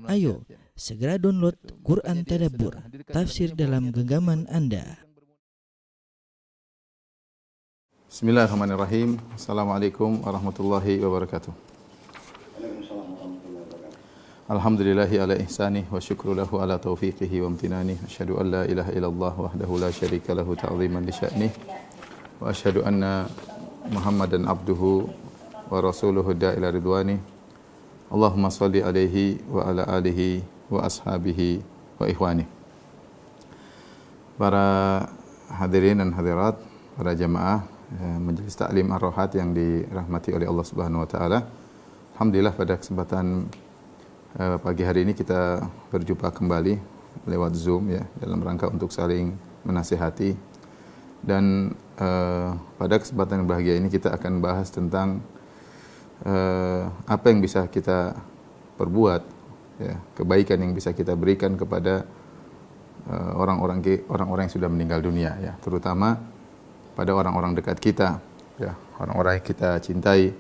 Ayo, segera download Quran Tadabbur, tafsir dalam genggaman Anda. Bismillahirrahmanirrahim. Assalamualaikum warahmatullahi wabarakatuh. Alhamdulillahi ala ihsanih wa syukru lahu ala taufiqihi wa amtinani. Asyhadu an la ilaha illallah wahdahu la syarika lahu ta'ziman li sya'nih. Wa asyhadu anna Muhammadan abduhu wa rasuluhu da'ila ridwani. Allahumma salli alaihi wa ala alihi wa ashabihi wa ikhwani. Para hadirin dan hadirat, para jamaah Majelis Ta'lim Ar-Rohat yang dirahmati oleh Allah Subhanahu wa taala. Alhamdulillah pada kesempatan pagi hari ini kita berjumpa kembali lewat Zoom ya, dalam rangka untuk saling menasihati. Dan pada kesempatan yang bahagia ini kita akan bahas tentang apa yang bisa kita perbuat ya, kebaikan yang bisa kita berikan kepada orang-orang yang sudah meninggal dunia ya, terutama pada orang-orang dekat kita ya, orang-orang yang kita cintai,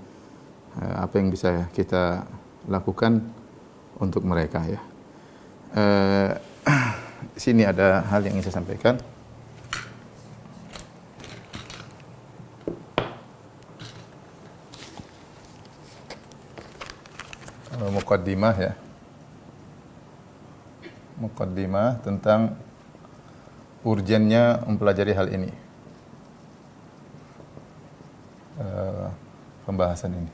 apa yang bisa kita lakukan untuk mereka ya. Di sini ada hal yang ingin saya sampaikan. Muqaddimah ya. Muqaddimah tentang urgennya mempelajari hal ini. Pembahasan ini.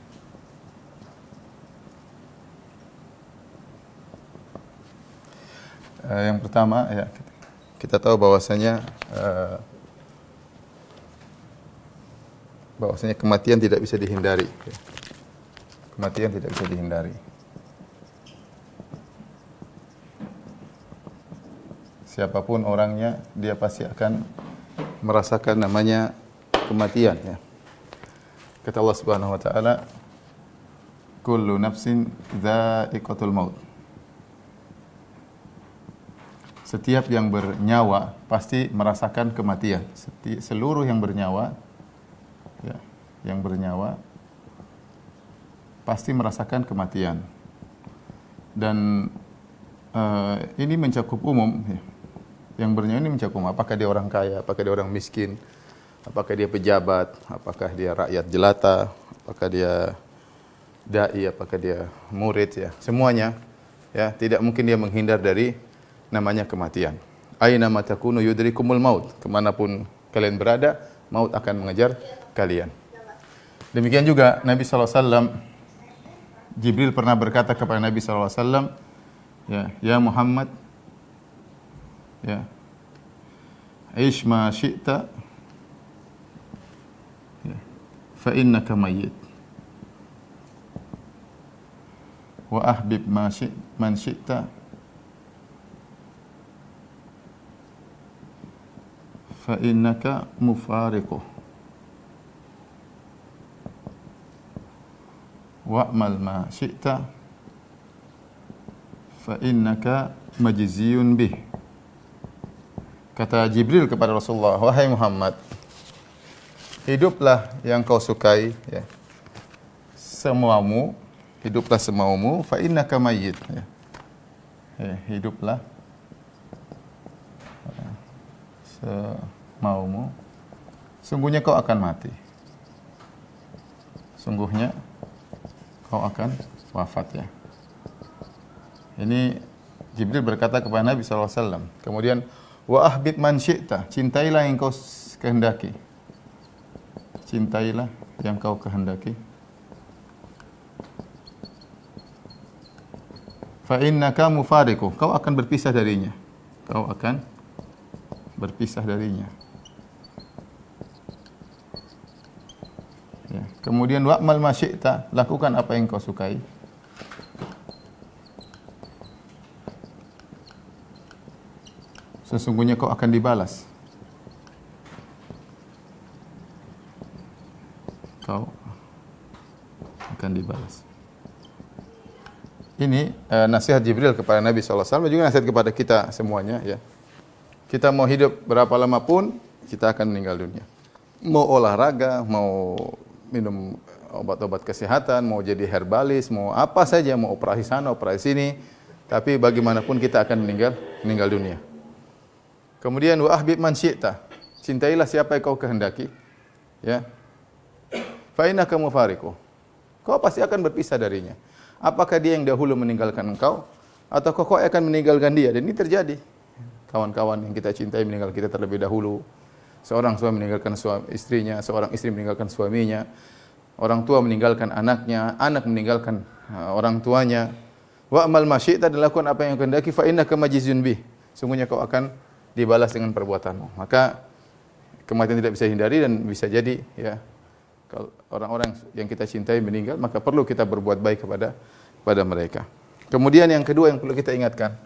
Yang pertama ya, kita tahu bahwasanya kematian tidak bisa dihindari. Ya. Kematian tidak bisa dihindari. Siapapun orangnya, dia pasti akan merasakan namanya kematian ya. Kata Allah Subhanahu wa taala, kullu nafsin dha'iqatul maut. Setiap yang bernyawa pasti merasakan kematian. Seluruh yang bernyawa ya, yang bernyawa pasti merasakan kematian. Dan ini mencakup umum ya. Yang bernyawa ini mencakup apakah dia orang kaya, apakah dia orang miskin, apakah dia pejabat, apakah dia rakyat jelata, apakah dia dai, apakah dia murid ya. Semuanya ya, tidak mungkin dia menghindar dari namanya kematian. Aina ma takunu yudrikumul maut. Kemanapun kalian berada, maut akan mengejar kalian. Demikian juga Nabi SAW, Jibril pernah berkata kepada Nabi SAW, ya Muhammad, ya, Aish ma syi'ta, ya, fa innaka mayyit. Wa ahbib man syi'ta, fa innaka mufariquh. Wa'mal ma syi'ta, fa innaka majziyun bih. Kata Jibril kepada Rasulullah, wahai Muhammad, hiduplah yang kau sukai ya, semaumu, hiduplah semaumu, fa innaka mayyit ya. Hiduplah semaumu, sungguhnya kau akan mati. Sungguhnya kau akan wafat ya. Ini Jibril berkata kepada Nabi SAW. Kemudian wa ahbib man syi'ta, cintailah yang kau kehendaki. Cintailah yang kau kehendaki. Fa innaka mufariqu, kau akan berpisah darinya. Kau akan berpisah darinya. Ya. Kemudian wa'mal ma syi'ta, lakukan apa yang kau sukai. Sesungguhnya kau akan dibalas. Kau akan dibalas. Ini nasihat Jibril kepada Nabi SAW, juga nasihat kepada kita semuanya ya. Kita mau hidup berapa lama pun, kita akan meninggal dunia. Mau olahraga, mau minum obat-obat kesehatan, mau jadi herbalis, mau apa saja, mau operasi sana, operasi sini, tapi bagaimanapun kita akan meninggal dunia. Kemudian wa ahbib man syi'ta, cintailah siapa yang kau kehendaki, ya. Fa innaka mufariqu, kau pasti akan berpisah darinya. Apakah dia yang dahulu meninggalkan engkau, atau kau akan meninggalkan dia? Dan ini terjadi. Kawan-kawan yang kita cintai meninggal kita terlebih dahulu. Seorang suami meninggalkan istrinya, seorang istri meninggalkan suaminya, orang tua meninggalkan anaknya, anak meninggalkan orang tuanya. Wa amal ma syi'ta, dan lakukan apa yang kau kehendaki, fa innaka majizun bih, sungguhnya kau akan dibalas dengan perbuatanmu. Maka kematian tidak bisa hindari, dan bisa jadi ya, kalau orang-orang yang kita cintai meninggal, maka perlu kita berbuat baik kepada mereka. Kemudian yang kedua yang perlu kita ingatkan,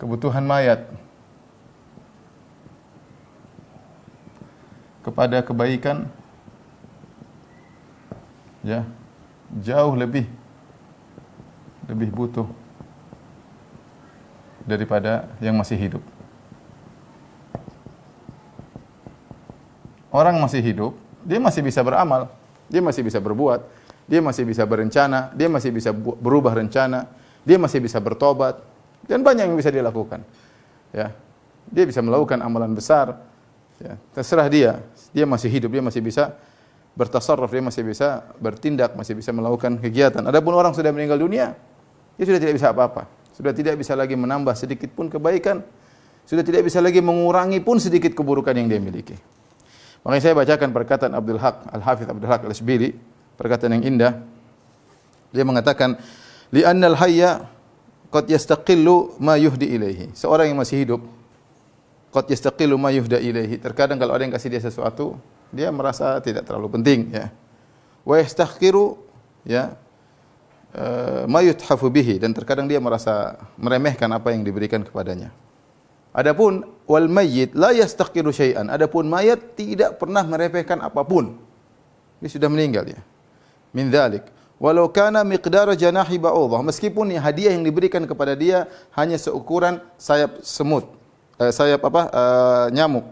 kebutuhan mayat kepada kebaikan ya jauh lebih butuh daripada yang masih hidup. Orang masih hidup, dia masih bisa beramal, dia masih bisa berbuat, dia masih bisa berencana, dia masih bisa berubah rencana, dia masih bisa bertobat, dan banyak yang bisa dia lakukan. Ya, dia bisa melakukan amalan besar. Ya, terserah dia. Dia masih hidup, dia masih bisa bertasarruf, dia masih bisa bertindak, masih bisa melakukan kegiatan. Adapun orang sudah meninggal dunia, dia sudah tidak bisa apa-apa. Sudah tidak bisa lagi menambah sedikit pun kebaikan, sudah tidak bisa lagi mengurangi pun sedikit keburukan yang dia miliki. Makanya saya bacakan perkataan Abdul Haq, Al-Hafidz Abdul Haq Al-Isbili, perkataan yang indah. Dia mengatakan, li'annal hayya qad yastaqillu ma yuhdi ilaihi. Seorang yang masih hidup, qad yastaqillu ma yuhda ilaihi. Terkadang kalau ada yang kasih dia sesuatu, dia merasa tidak terlalu penting, ya. Wa yastahqiru, ya, ma yuthafu bihi, dan terkadang dia merasa meremehkan apa yang diberikan kepadanya. Adapun wal mayyit la yastaqiru syai'an. Adapun mayat tidak pernah meremehkan apapun. Dia sudah meninggal, ya. Min dzalik, walau kana miqdara janahi ba'udah, meskipun hadiah yang diberikan kepada dia hanya seukuran sayap semut, nyamuk.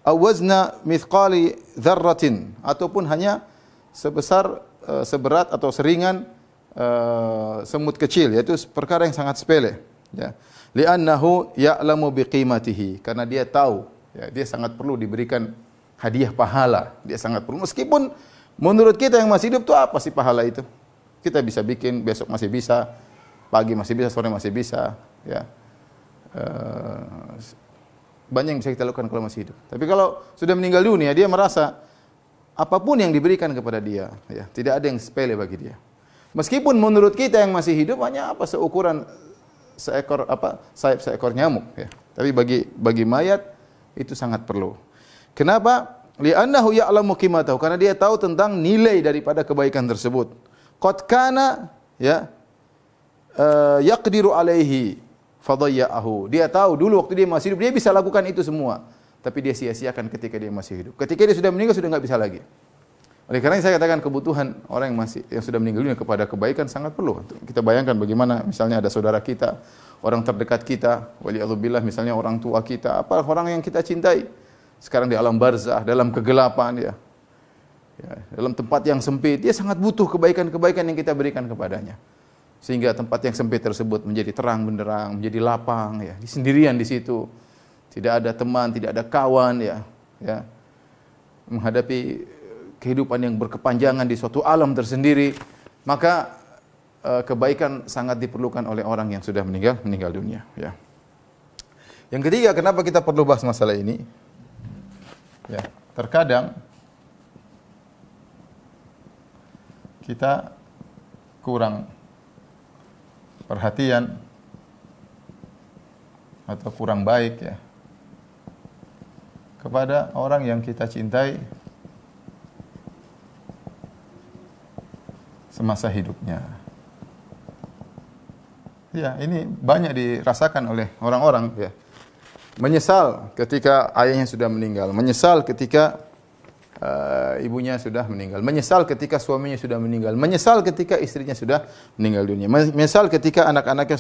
Awazna mithqali dzarratin, ataupun hanya sebesar seberat atau seringan semut kecil, yaitu perkara yang sangat sepele, ya. Li'annahu ya'lamu biqimatihi, karena dia tahu, ya, dia sangat perlu diberikan hadiah pahala, dia sangat perlu. Meskipun menurut kita yang masih hidup itu apa sih pahala itu? Kita bisa bikin, besok masih bisa, pagi masih bisa, sore masih bisa, ya. Banyak yang bisa kita lakukan kalau masih hidup. Tapi kalau sudah meninggal dunia, dia merasa apapun yang diberikan kepada dia, ya, tidak ada yang sepele bagi dia. Meskipun menurut kita yang masih hidup hanya seukuran sayap seekor nyamuk, ya. Tapi bagi mayat itu sangat perlu. Kenapa? Li'annahu ya'lamu qimatahu, karena dia tahu tentang nilai daripada kebaikan tersebut. Qad kana, ya, yaqdiru alaihi fadayya'ahu. Dia tahu dulu waktu dia masih hidup dia bisa lakukan itu semua, tapi dia sia-siakan ketika dia masih hidup. Ketika dia sudah meninggal sudah enggak bisa lagi. Oleh karena saya katakan kebutuhan orang yang sudah meninggal dunia kepada kebaikan sangat perlu. Kita bayangkan bagaimana misalnya ada saudara kita, orang terdekat kita, wali'adzubillah, misalnya orang tua kita, apa orang yang kita cintai, sekarang di alam barzah, dalam kegelapan, ya, dalam tempat yang sempit, dia sangat butuh kebaikan-kebaikan yang kita berikan kepadanya. Sehingga tempat yang sempit tersebut menjadi terang benderang, menjadi lapang, ya, sendirian di situ. Tidak ada teman, tidak ada kawan, ya. Menghadapi kehidupan yang berkepanjangan di suatu alam tersendiri, maka kebaikan sangat diperlukan oleh orang yang sudah meninggal dunia, ya. Yang ketiga, kenapa kita perlu bahas masalah ini? Ya, terkadang kita kurang perhatian atau kurang baik, ya, kepada orang yang kita cintai semasa hidupnya. Ya, ini banyak dirasakan oleh orang-orang, ya. Menyesal ketika ayahnya sudah meninggal, menyesal ketika ibunya sudah meninggal, menyesal ketika suaminya sudah meninggal, menyesal ketika istrinya sudah meninggal dunia, menyesal ketika anak-anaknya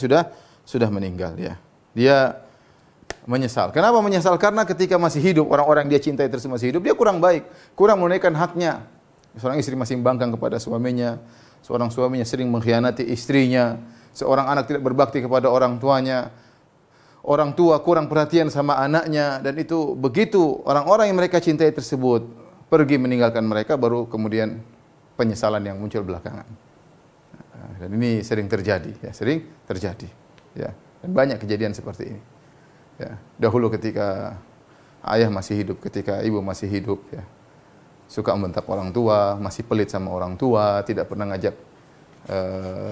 sudah meninggal, ya. Dia menyesal. Kenapa menyesal? Karena ketika masih hidup, orang-orang dia cintai terus masih hidup, dia kurang baik, kurang menunaikan haknya. Seorang istri masih membangkang kepada suaminya, seorang suaminya sering mengkhianati istrinya, seorang anak tidak berbakti kepada orang tuanya, orang tua kurang perhatian sama anaknya, dan itu begitu orang-orang yang mereka cintai tersebut pergi meninggalkan mereka, baru kemudian penyesalan yang muncul belakangan. Dan ini sering terjadi, ya, sering terjadi, ya. Dan banyak kejadian seperti ini. Ya, dahulu ketika ayah masih hidup, ketika ibu masih hidup, ya, suka membentak orang tua, masih pelit sama orang tua, tidak pernah ngajak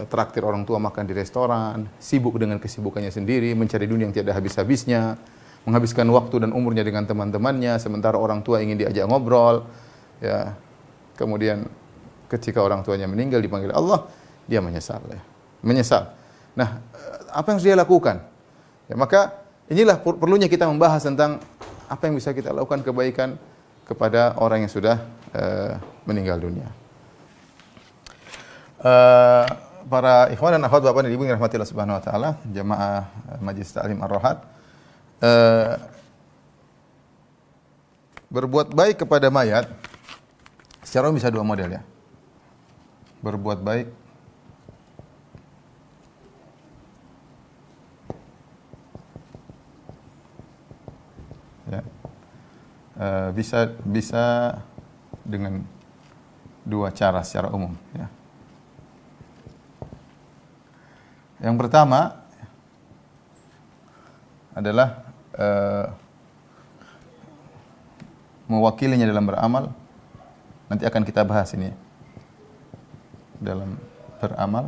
traktir orang tua makan di restoran, sibuk dengan kesibukannya sendiri, mencari dunia yang tiada habis-habisnya, menghabiskan waktu dan umurnya dengan teman-temannya, sementara orang tua ingin diajak ngobrol. Ya, kemudian ketika orang tuanya meninggal dipanggil Allah, dia menyesal. Ya. Menyesal. Nah, apa yang harus dia lakukan? Ya, maka inilah perlunya kita membahas tentang apa yang bisa kita lakukan kebaikan kepada orang yang sudah meninggal dunia. Para ikhwan dan akhwat, bapak dan ibu yang dirahmati Allah Subhanahu wa taala, jamaah Majelis Ta'lim Ar-Rohat, berbuat baik kepada mayat secara umum bisa dua model, ya. Berbuat baik ya. Bisa dengan dua cara secara umum, ya. Yang pertama adalah mewakilinya dalam beramal. Nanti akan kita bahas ini dalam beramal.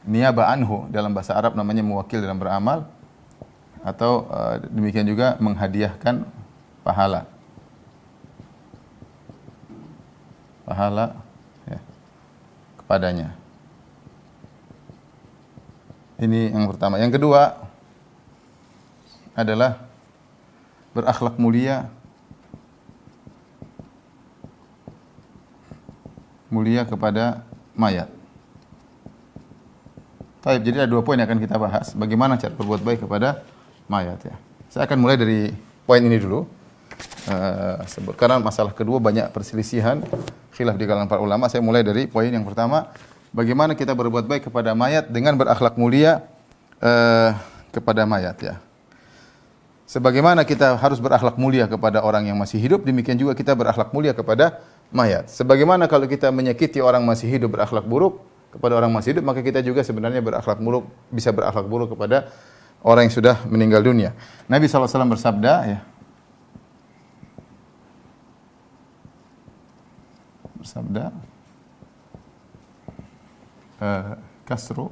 Niyaba anhu dalam bahasa Arab namanya mewakil dalam beramal, atau demikian juga menghadiahkan pahala. Ya, kepadanya. Ini yang pertama. Yang kedua adalah berakhlak mulia kepada mayat. Baik, jadi ada dua poin yang akan kita bahas. Bagaimana cara berbuat baik kepada mayat, ya. Saya akan mulai dari poin ini dulu. Karena masalah kedua banyak perselisihan, khilaf di kalangan para ulama. Saya mulai dari poin yang pertama. Bagaimana kita berbuat baik kepada mayat dengan berakhlak mulia kepada mayat, ya. Sebagaimana kita harus berakhlak mulia kepada orang yang masih hidup, demikian juga kita berakhlak mulia kepada mayat. Sebagaimana kalau kita menyakiti orang masih hidup berakhlak buruk kepada orang masih hidup, maka kita juga sebenarnya bisa berakhlak buruk kepada orang yang sudah meninggal dunia. Nabi SAW bersabda, ya. Kasru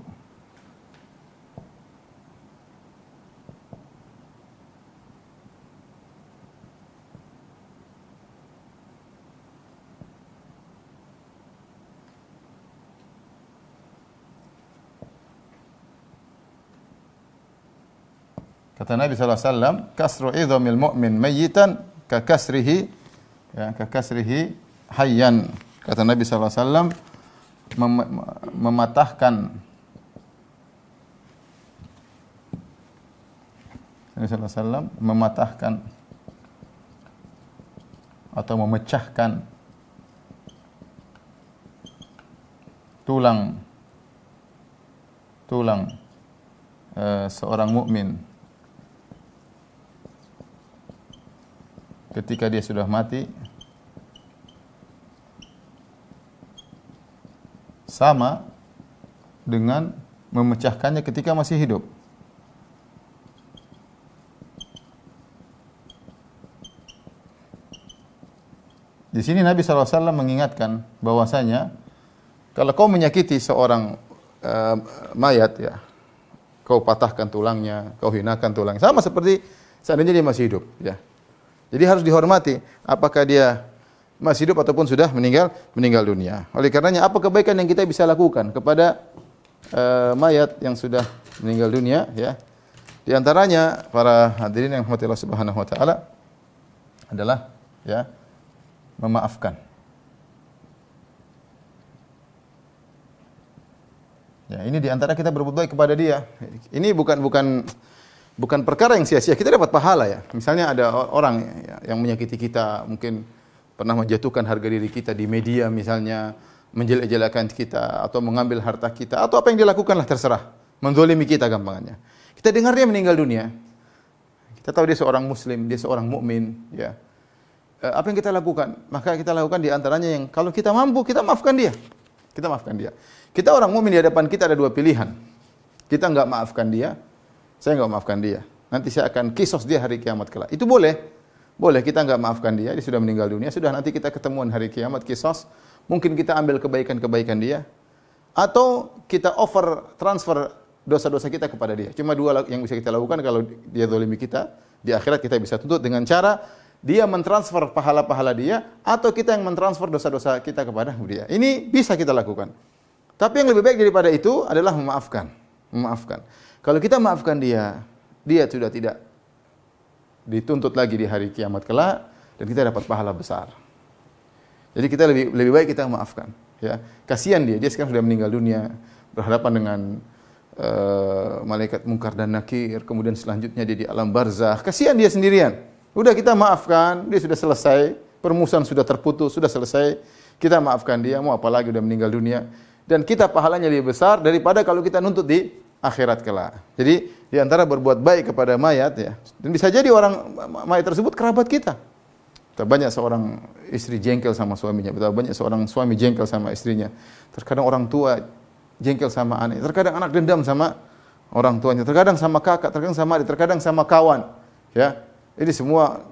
kata Nabi SAW, kasru idhamil mu'min mayyitan ka kasrihi hayyan. Kata Nabi SAW, mematahkan atau memecahkan tulang seorang mukmin ketika dia sudah mati sama dengan memecahkannya ketika masih hidup. Di sini Nabi SAW mengingatkan bahwasanya kalau kau menyakiti seorang mayat, ya, kau patahkan tulangnya, kau hinakan tulangnya, sama seperti seandainya dia masih hidup, ya. Jadi harus dihormati apakah dia masih hidup ataupun sudah meninggal dunia. Oleh karenanya apa kebaikan yang kita bisa lakukan kepada mayat yang sudah meninggal dunia, ya. Di antaranya para hadirin yang dirahmati Allah Subhanahu wa taala adalah, ya, memaafkan. Ya, ini di antara kita berbuat baik kepada dia. Ini bukan perkara yang sia-sia, kita dapat pahala, ya. Misalnya ada orang, ya, yang menyakiti kita, mungkin pernah menjatuhkan harga diri kita di media misalnya, menjelek-jelekan kita atau mengambil harta kita atau apa yang dia lakukanlah terserah, menzalimi kita gampangannya. Kita dengar dia meninggal dunia. Kita tahu dia seorang muslim, dia seorang mukmin, ya. Apa yang kita lakukan? Maka kita lakukan di antaranya yang kalau kita mampu kita maafkan dia. Kita maafkan dia. Kita orang mukmin, di hadapan kita ada dua pilihan. Kita enggak maafkan dia, saya enggak maafkan dia. Nanti saya akan kisos dia hari kiamat kelak. Itu boleh. Boleh kita enggak maafkan dia sudah meninggal dunia, sudah nanti kita ketemuan hari kiamat kisos. Mungkin kita ambil kebaikan-kebaikan dia atau kita transfer dosa-dosa kita kepada dia. Cuma dua yang bisa kita lakukan kalau dia zalimi kita. Di akhirat kita bisa tuntut dengan cara dia mentransfer pahala-pahala dia atau kita yang mentransfer dosa-dosa kita kepada dia. Ini bisa kita lakukan. Tapi yang lebih baik daripada itu adalah memaafkan. Memaafkan. Kalau kita maafkan dia sudah tidak dituntut lagi di hari kiamat kelak dan kita dapat pahala besar. Jadi kita lebih baik kita maafkan, ya. Kasihan dia sekarang sudah meninggal dunia, berhadapan dengan malaikat mungkar dan nakir, kemudian selanjutnya dia di alam barzakh. Kasihan dia sendirian. Udah kita maafkan, dia sudah selesai, permusuhan sudah terputus, sudah selesai. Kita maafkan dia, mau apa lagi udah meninggal dunia. Dan kita pahalanya lebih besar daripada kalau kita nuntut di akhirat kelak. Jadi di antara berbuat baik kepada mayat, ya. Dan bisa jadi orang mayat tersebut kerabat kita. Banyak seorang istri jengkel sama suaminya, banyak seorang suami jengkel sama istrinya. Terkadang orang tua jengkel sama anak, terkadang anak dendam sama orang tuanya, terkadang sama kakak, terkadang sama adik, terkadang sama kawan. Ya, ini semua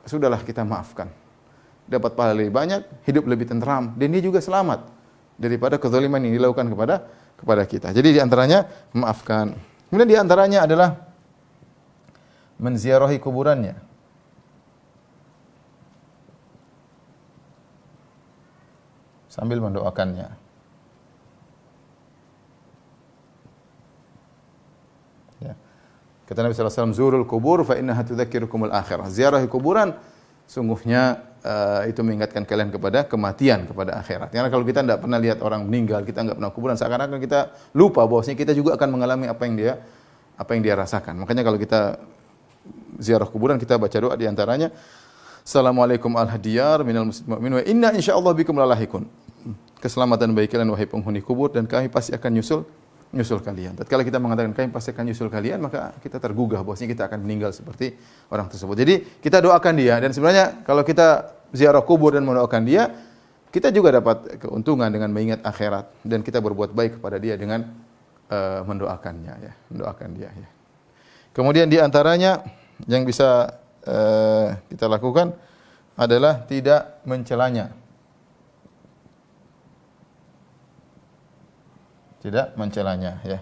sudahlah kita maafkan. Dapat pahala lebih banyak, hidup lebih tenteram, dan dia juga selamat daripada kezaliman yang dilakukan kepada kita. Jadi di antaranya memaafkan. Kemudian di antaranya adalah menziarahi kuburannya. Sambil mendoakannya. Ya. Kata Nabi SAW, zurul kubur fa innaha tudzakirukumul akhirah. Ziarahi kuburan sungguhnya itu mengingatkan kalian kepada kematian, kepada akhirat. Karena kalau kita tidak pernah lihat orang meninggal, kita enggak pernah kuburan, seakan-akan kita lupa bahwasanya kita juga akan mengalami apa yang dia rasakan. Makanya kalau kita ziarah kuburan, kita baca doa di antaranya, Assalamualaikum al-hadiyar minal muslimin wa inna insyaallah bikum lalahikun. Keselamatan bagi kalian wahai penghuni kubur dan kami pasti akan nyusul kalian. Tatkala kita mengatakan kami pasti akan nyusul kalian, maka kita tergugah bahwasanya kita akan meninggal seperti orang tersebut. Jadi kita doakan dia, dan sebenarnya kalau kita ziarah kubur dan mendoakan dia, kita juga dapat keuntungan dengan mengingat akhirat dan kita berbuat baik kepada dia dengan mendoakannya, ya, mendoakan dia, ya. Kemudian di antaranya yang bisa kita lakukan adalah tidak mencelanya. Tidak mencelanya, ya.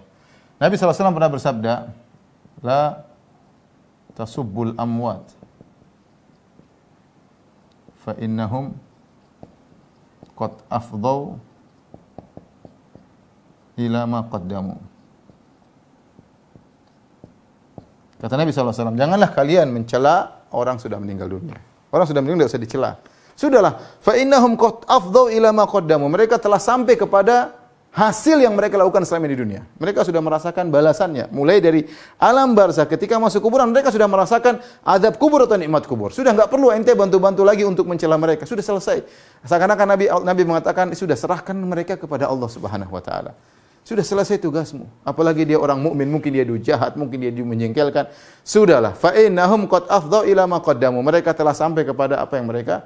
Nabi SAW pernah bersabda, la tasubbul amwat fa innahum qad afdhaw ila ma qaddamu. Kata Nabi SAW, janganlah kalian mencela orang sudah meninggal dunia. Orang sudah meninggal tidak usah dicela. Sudahlah, fa innahum qad afdhaw ila ma qaddamu. Mereka telah sampai kepada hasil yang mereka lakukan selama di dunia. Mereka sudah merasakan balasannya. Mulai dari alam barzakh, ketika masuk kuburan, mereka sudah merasakan azab kubur atau nikmat kubur. Sudah enggak perlu ente bantu-bantu lagi untuk mencela mereka. Sudah selesai. Seakan-akan Nabi mengatakan, sudah serahkan mereka kepada Allah Subhanahu wa taala. Sudah selesai tugasmu. Apalagi dia orang mukmin, mungkin dia jahat, mungkin dia menjengkelkan. Sudahlah. Fa innahum qad afdhaw ila ma qaddamu. Mereka telah sampai kepada apa yang mereka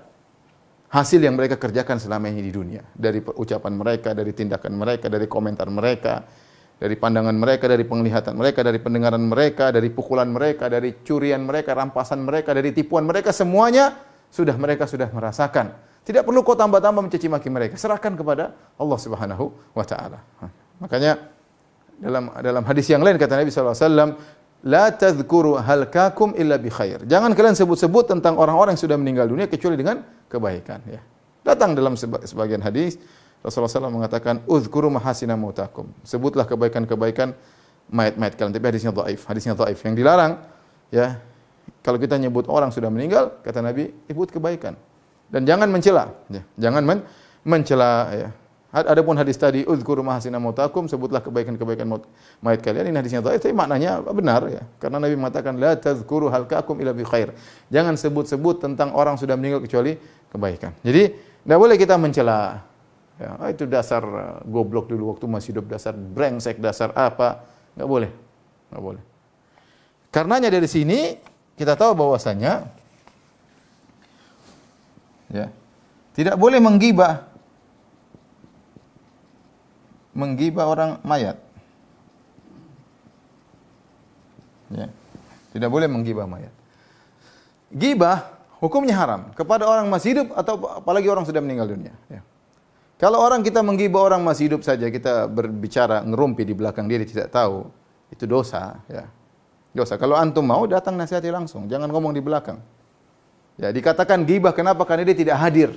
hasil yang mereka kerjakan selama ini di dunia. Dari ucapan mereka, dari tindakan mereka, dari komentar mereka, dari pandangan mereka, dari penglihatan mereka, dari pendengaran mereka, dari pukulan mereka, dari curian mereka, rampasan mereka, dari tipuan mereka, semuanya mereka sudah merasakan. Tidak perlu kau tambah-tambah mencaci maki mereka. Serahkan kepada Allah Subhanahu wa taala. Makanya dalam hadis yang lain kata Nabi SAW, la tadhkuru halkakum illa bi khair. Jangan kalian sebut-sebut tentang orang-orang yang sudah meninggal dunia kecuali dengan kebaikan, ya. Datang dalam sebagian hadis Rasulullah SAW mengatakan uzkuru mahasina mautakum. Sebutlah kebaikan-kebaikan mayat-mayat kalian. Tapi hadisnya dhaif. Yang dilarang, ya, kalau kita nyebut orang sudah meninggal, kata Nabi, sebut kebaikan. Dan jangan mencela, ya. Jangan mencela, ya. Adapun hadis tadi uzkuru mahasina mautakum, sebutlah kebaikan-kebaikan mayat kalian, ini hadisnya dhaif, tapi maknanya benar, ya. Karena Nabi mengatakan la tazkuru halkakum illa bi khair. Jangan sebut-sebut tentang orang sudah meninggal kecuali kebaikan. Jadi tidak boleh kita mencela, Ya, itu dasar goblok dulu waktu masih hidup, dasar brengsek, dasar apa. Enggak boleh. Enggak boleh. Karenanya dari sini kita tahu bahwasanya ya, tidak boleh menggibah orang mayat. Ya. Tidak boleh menggibah mayat. Gibah hukumnya haram kepada orang masih hidup atau apalagi orang sudah meninggal dunia. Ya. Kalau orang kita menggibah orang masih hidup saja, kita berbicara ngerumpi di belakang dia tidak tahu, itu dosa. Ya. Dosa. Kalau antum mau datang nasihati langsung, jangan ngomong di belakang. Ya, dikatakan gibah kenapa? Karena dia tidak hadir.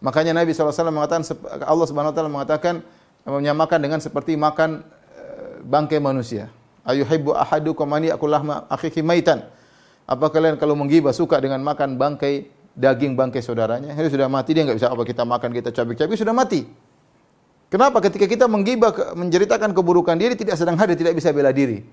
Makanya Nabi SAW mengatakan, Allah Subhanahu Wa Taala mengatakan, menyamakan dengan seperti makan bangkai manusia. Ayuhibbu ahadukum an ya'kul lahma akhihi maitan. Apa kalian kalau menggibah suka dengan makan bangkai daging bangkai saudaranya? Dia sudah mati, dia enggak bisa apa kita makan, kita cabik-cabik, sudah mati. Kenapa? Ketika kita menggibah, menceritakan keburukan dia tidak sedang hadir, tidak bisa bela diri.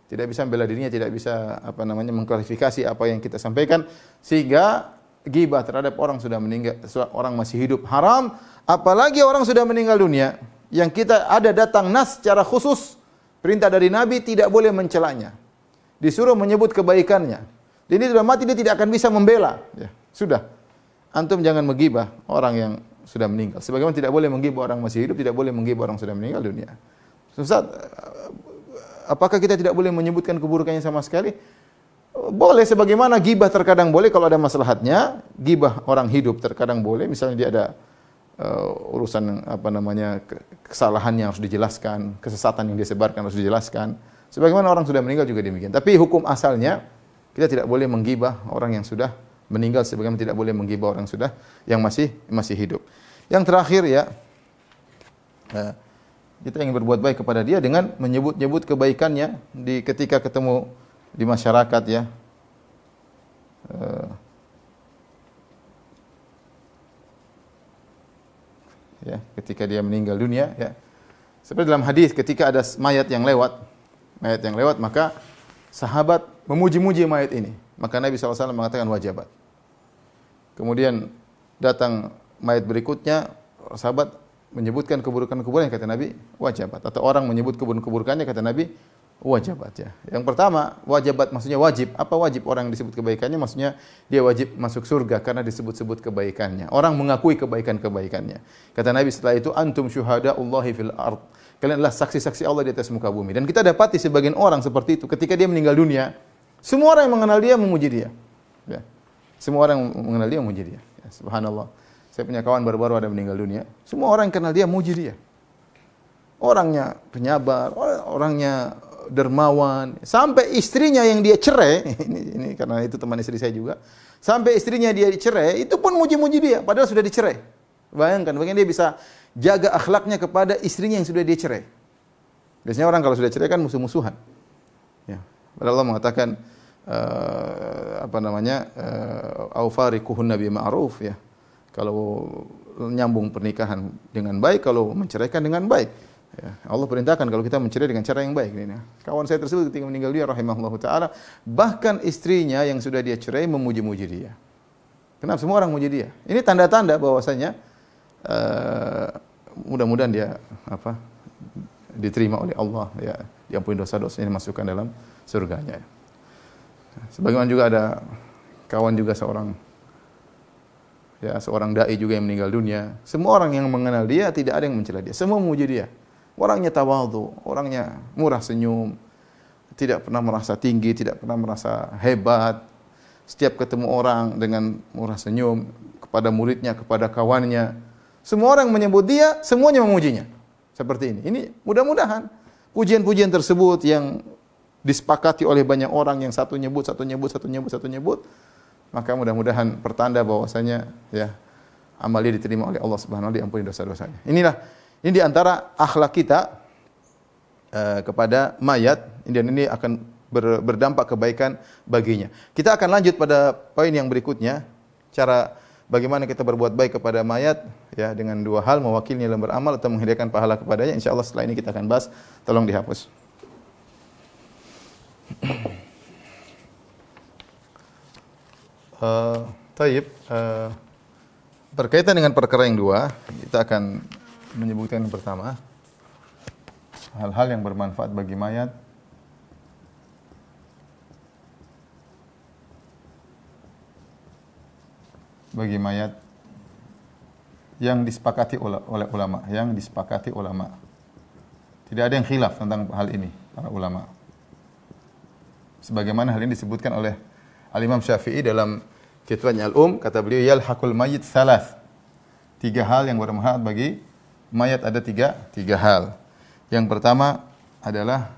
Tidak bisa bela dirinya, tidak bisa mengklarifikasi apa yang kita sampaikan, sehingga gibah terhadap orang sudah meninggal, orang masih hidup haram, apalagi orang sudah meninggal dunia, yang kita ada datang nas secara khusus perintah dari Nabi tidak boleh mencelanya. Disuruh menyebut kebaikannya. Ini sudah mati, dia tidak akan bisa membela. Ya, sudah. Antum jangan menggibah orang yang sudah meninggal. Sebagaimana tidak boleh menggibah orang masih hidup, tidak boleh menggibah orang sudah meninggal dunia. Ustaz, apakah kita tidak boleh menyebutkan keburukannya sama sekali? Boleh, sebagaimana gibah terkadang boleh kalau ada maslahatnya. Gibah orang hidup terkadang boleh, misalnya dia ada urusan kesalahan yang harus dijelaskan, kesesatan yang dia sebarkan harus dijelaskan. Sebagaimana orang sudah meninggal juga demikian. Tapi hukum asalnya kita tidak boleh menggibah orang yang sudah meninggal, sebagaimana tidak boleh menggibah orang yang masih hidup. Yang terakhir ya, kita ingin berbuat baik kepada dia dengan menyebut-nyebut kebaikannya ketika ketemu di masyarakat ya. Ya, ketika dia meninggal dunia ya. Seperti dalam hadis ketika ada mayat yang lewat maka sahabat memuji-muji mayat ini. Maka Nabi SAW mengatakan wajabat. Kemudian datang mayat berikutnya, sahabat menyebutkan keburukan-keburukannya, kata Nabi wajabat. Atau orang menyebut keburukan-keburukannya, kata Nabi wajabat ya. Yang pertama, wajabat maksudnya wajib. Apa wajib orang yang disebut kebaikannya? Maksudnya dia wajib masuk surga karena disebut-sebut kebaikannya. Orang mengakui kebaikan-kebaikannya. Kata Nabi setelah itu, antum syuhada'ullahi fil ard. Kalian adalah saksi-saksi Allah di atas muka bumi. Dan kita dapati sebagian orang seperti itu. Ketika dia meninggal dunia, semua orang yang mengenal dia memuji dia. Ya. Semua orang yang mengenal dia memuji dia. Ya, subhanallah. Saya punya kawan baru-baru ada meninggal dunia. Semua orang yang kenal dia memuji dia. Orangnya penyabar, orangnya dermawan, sampai istrinya yang dia cerai, ini karena itu teman istri saya juga, sampai istrinya dia dicerai, itu pun muji-muji dia, padahal sudah dicerai. Bayangkan, bagaimana dia bisa jaga akhlaknya kepada istrinya yang sudah dia cerai. Biasanya orang kalau sudah cerai kan musuh-musuhan. Ya. Padahal Allah mengatakan, au fariquhunna bi ma'ruf ya. Kalau nyambung pernikahan dengan baik, kalau menceraikan dengan baik. Ya, Allah perintahkan kalau kita mencerai dengan cara yang baik. Ini, kawan saya tersebut ketika meninggal dunia rahimahullahu taala, bahkan istrinya yang sudah dia cerai memuji-muji dia. Kenapa? Semua orang memuji dia. Ini tanda-tanda bahwasanya mudah-mudahan dia diterima oleh Allah ya, diampuni dosa-dosanya, dimasukkan dalam surganya. Sebagaimana juga ada kawan juga seorang dai juga yang meninggal dunia. Semua orang yang mengenal dia tidak ada yang mencela dia. Semua memuji dia. Orangnya tawadhu, orangnya murah senyum, tidak pernah merasa tinggi, tidak pernah merasa hebat. Setiap ketemu orang dengan murah senyum kepada muridnya, kepada kawannya. Semua orang menyebut dia, semuanya memujinya. Seperti ini. Ini mudah-mudahan pujian-pujian tersebut yang disepakati oleh banyak orang, yang satu nyebut, maka mudah-mudahan pertanda bahwasanya ya amal dia diterima oleh Allah Subhanahu wa taala, diampuni dosa-dosanya. Ini di antara akhlak kita kepada mayat, dan ini akan berdampak kebaikan baginya. Kita akan lanjut pada poin yang berikutnya, cara bagaimana kita berbuat baik kepada mayat ya, dengan dua hal, mewakilnya dalam beramal atau menghadiahkan pahala kepadanya. Insyaallah setelah ini kita akan bahas. Tolong dihapus. Berkaitan dengan perkara yang dua, kita akan menyebutkan yang pertama, hal-hal yang bermanfaat bagi mayat yang disepakati oleh ulama, Tidak ada yang khilaf tentang hal ini para ulama. Sebagaimana hal ini disebutkan oleh Al-Imam Syafi'i dalam kitabnya Al-Um, kata beliau yalhaqul mayyit thalath. 3 hal yang bermanfaat bagi mayat, ada tiga hal. Yang pertama adalah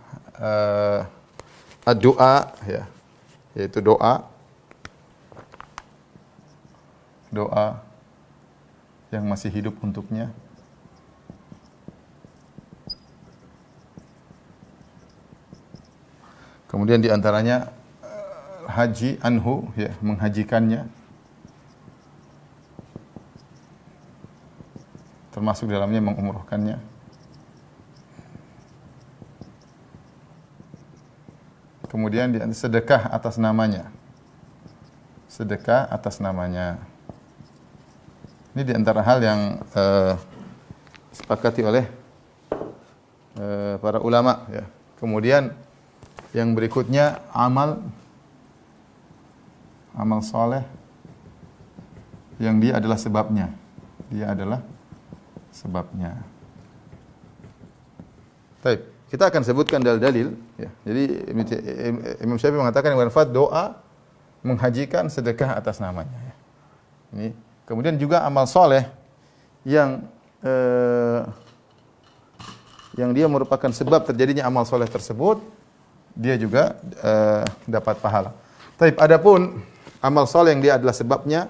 ad-du'a, ya, yaitu doa yang masih hidup untuknya. Kemudian di antaranya haji anhu, ya, menghajikannya. Termasuk dalamnya mengumrohkannya. Kemudian sedekah atas namanya. Ini di antara hal yang disepakati oleh para ulama, ya. Kemudian yang berikutnya amal saleh yang dia adalah sebabnya. Baik, kita akan sebutkan dalil-dalil, ya. Jadi Imam Syafi'i mengatakan yang bermanfaat doa, menghajikan, sedekah atas namanya, ya. Ini kemudian juga amal soleh yang dia merupakan sebab terjadinya amal soleh tersebut, dia juga dapat pahala. Taib, adapun amal soleh yang dia adalah sebabnya,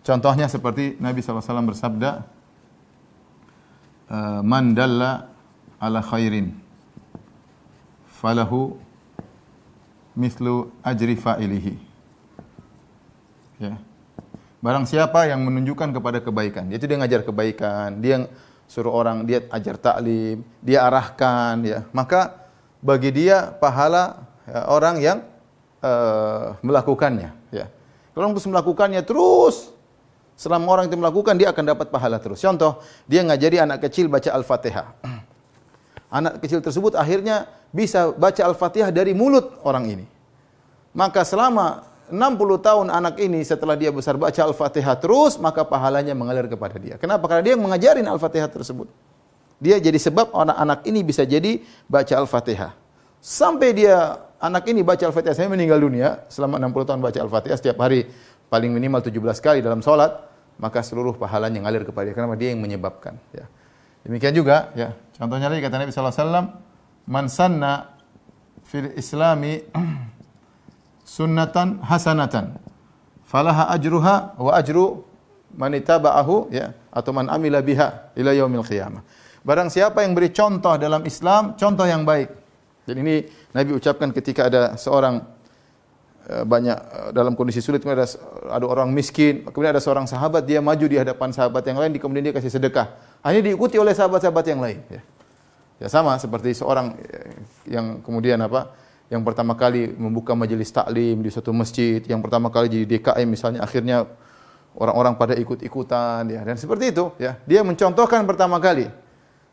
contohnya seperti Nabi SAW bersabda, man dalla ala khairin falahu mithlu ajri fa'ilihi. Ya. Barang siapa yang menunjukkan kepada kebaikan, yaitu dia ngajar kebaikan, dia suruh orang, dia ajar taklim, dia arahkan, ya, maka bagi dia pahala, ya, orang yang melakukannya, ya. Kalau orang terus melakukannya terus, selama orang itu melakukan, dia akan dapat pahala terus. Contoh, dia ngajari anak kecil baca Al-Fatihah. Anak kecil tersebut akhirnya bisa baca Al-Fatihah dari mulut orang ini. Maka selama 60 tahun anak ini setelah dia besar baca Al-Fatihah terus, maka pahalanya mengalir kepada dia. Kenapa? Karena dia yang mengajarin Al-Fatihah tersebut. Dia jadi sebab anak-anak ini bisa jadi baca Al-Fatihah. Sampai dia, anak ini baca Al-Fatihah, saya meninggal dunia, selama 60 tahun baca Al-Fatihah, setiap hari paling minimal 17 kali dalam sholat, maka seluruh pahalanya ngalir kepada dia. Karena dia yang menyebabkan. Ya. Demikian juga, ya, contohnya lagi kata Nabi SAW, man sanna fil islami sunnatan hasanatan falaha ajruha wa ajru man ittaba'ahu, ya, atau man amila biha ila yaumil qiyamah. Barang siapa yang beri contoh dalam Islam, contoh yang baik. Jadi ini Nabi ucapkan ketika ada seorang banyak dalam kondisi sulit, kemudian ada orang miskin, kemudian ada seorang sahabat, dia maju di hadapan sahabat yang lain, kemudian dia kasih sedekah. Akhirnya diikuti oleh sahabat-sahabat yang lain, ya. Ya, sama seperti seorang yang kemudian yang pertama kali membuka majelis taklim di suatu masjid, yang pertama kali jadi DKM misalnya, akhirnya orang-orang pada ikut-ikutan, ya. Dan seperti itu, ya. Dia mencontohkan pertama kali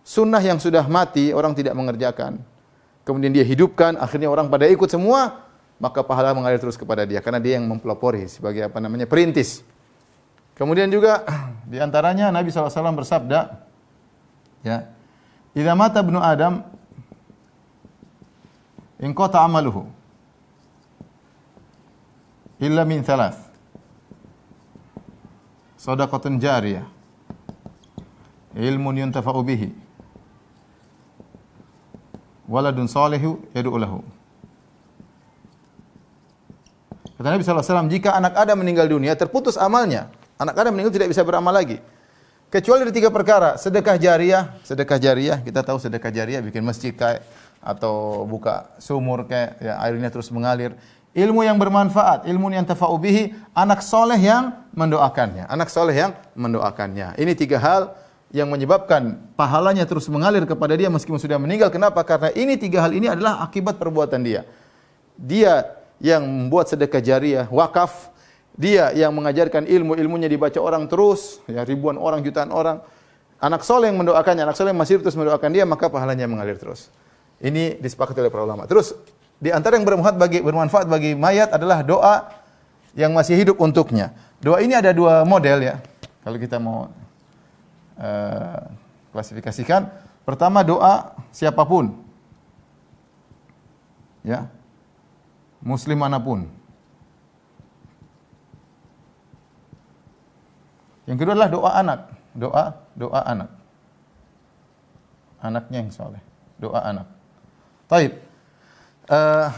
sunnah yang sudah mati, orang tidak mengerjakan. Kemudian dia hidupkan, akhirnya orang pada ikut semua, maka pahala mengalir terus kepada dia karena dia yang mempelopori sebagai perintis. Kemudian juga di antaranya Nabi SAW bersabda, ya, idza mata ibnu Adam inqata amaluhu illa min thalath. Shadaqatun jariyah, ilmun yuntafa'u bihi, waladun salihu yad'u lahu. Kata Nabi SAW, jika anak Adam meninggal dunia, terputus amalnya. Anak Adam meninggal tidak bisa beramal lagi. Kecuali dari 3 perkara. Sedekah jariyah, kita tahu sedekah jariyah, bikin masjid kayak, atau buka sumur kayak, ya, airnya terus mengalir. Ilmu yang bermanfaat, ilmu yang tafa'u bihi, anak soleh yang mendoakannya. Ini 3 hal yang menyebabkan pahalanya terus mengalir kepada dia meskipun sudah meninggal. Kenapa? Karena ini 3 hal ini adalah akibat perbuatan dia. Dia yang membuat sedekah jariyah, wakaf, dia yang mengajarkan ilmu-ilmunya dibaca orang terus, ya, ribuan orang, jutaan orang. anak soleh yang mendoakannya, anak soleh yang masih hidup terus mendoakan dia, maka pahalanya mengalir terus. Ini disepakati oleh para ulama. Terus di antara yang bermanfaat bagi mayat adalah doa yang masih hidup untuknya. Doa ini ada dua model ya. Kalau kita mau klasifikasikan, pertama doa siapapun. Ya. Muslim manapun. Yang kedua adalah doa anak. Doa anak. Anaknya yang soleh. Doa anak. Taib.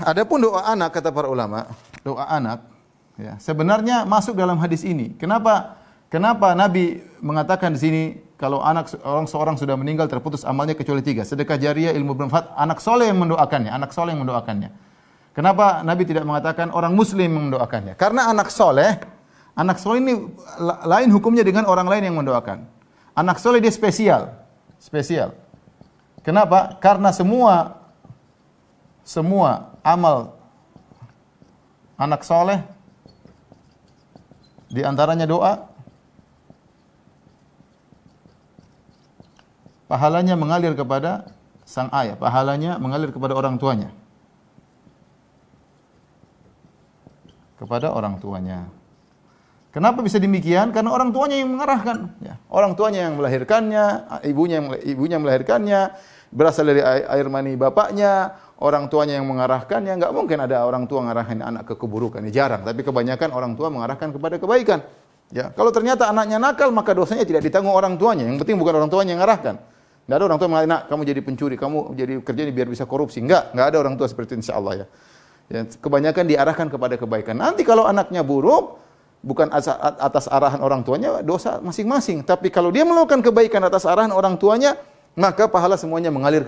Adapun doa anak kata para ulama, doa anak ya, sebenarnya masuk dalam hadis ini. Kenapa Nabi mengatakan di sini kalau seorang sudah meninggal terputus amalnya kecuali 3, sedekah jariah, ilmu bermanfaat, anak soleh yang mendoakannya. Kenapa Nabi tidak mengatakan orang muslim yang mendoakannya? Karena anak soleh ini lain hukumnya dengan orang lain yang mendoakan. Anak soleh dia spesial. Kenapa? Karena semua amal anak soleh di antaranya doa, pahalanya mengalir kepada sang ayah, pahalanya mengalir kepada orang tuanya. Kepada orang tuanya. Kenapa bisa demikian? Karena orang tuanya yang mengarahkan. Ya. Orang tuanya yang melahirkannya, ibunya melahirkannya, berasal dari air mani bapaknya, orang tuanya yang mengarahkannya. Enggak mungkin ada orang tua mengarahkan anak ke keburukan, jarang. Tapi kebanyakan orang tua mengarahkan kepada kebaikan. Ya, kalau ternyata anaknya nakal, maka dosanya tidak ditanggung orang tuanya. Yang penting bukan orang tuanya yang mengarahkan. Enggak ada orang tua mengatakan, "Nak, kamu jadi pencuri, kamu jadi kerja ini biar bisa korupsi." Enggak ada orang tua seperti itu insyaallah ya. Ya, kebanyakan diarahkan kepada kebaikan. Nanti kalau anaknya buruk, bukan atas arahan orang tuanya, dosa masing-masing. Tapi kalau dia melakukan kebaikan atas arahan orang tuanya, maka pahala semuanya mengalir